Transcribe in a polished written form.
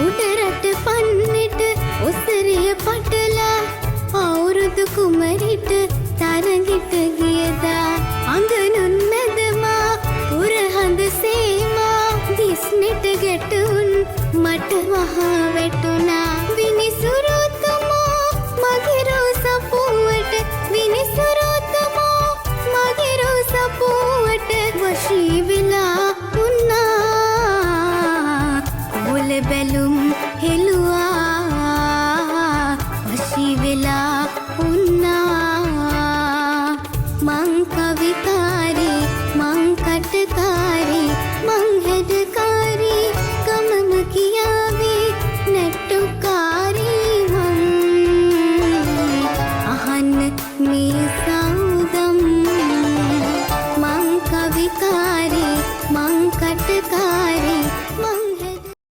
උඩරට පන්නට ඔසරිය පටලා අවුරුදු කුමරිට තරගෙට ගියදා අඟනුන් මැදමා පුරහඳ සේමා දිස්නෙට ගැටුන් මට මහා වැටුණා විනිසුරුතුමෝ මගේ රෝසපුවට විනිසුරුතුමෝ මගේ රෝසපුවට වශී වෙලා උන්නා ඔල බැලුම් හෙළුවා වශී වෙලා උන්නා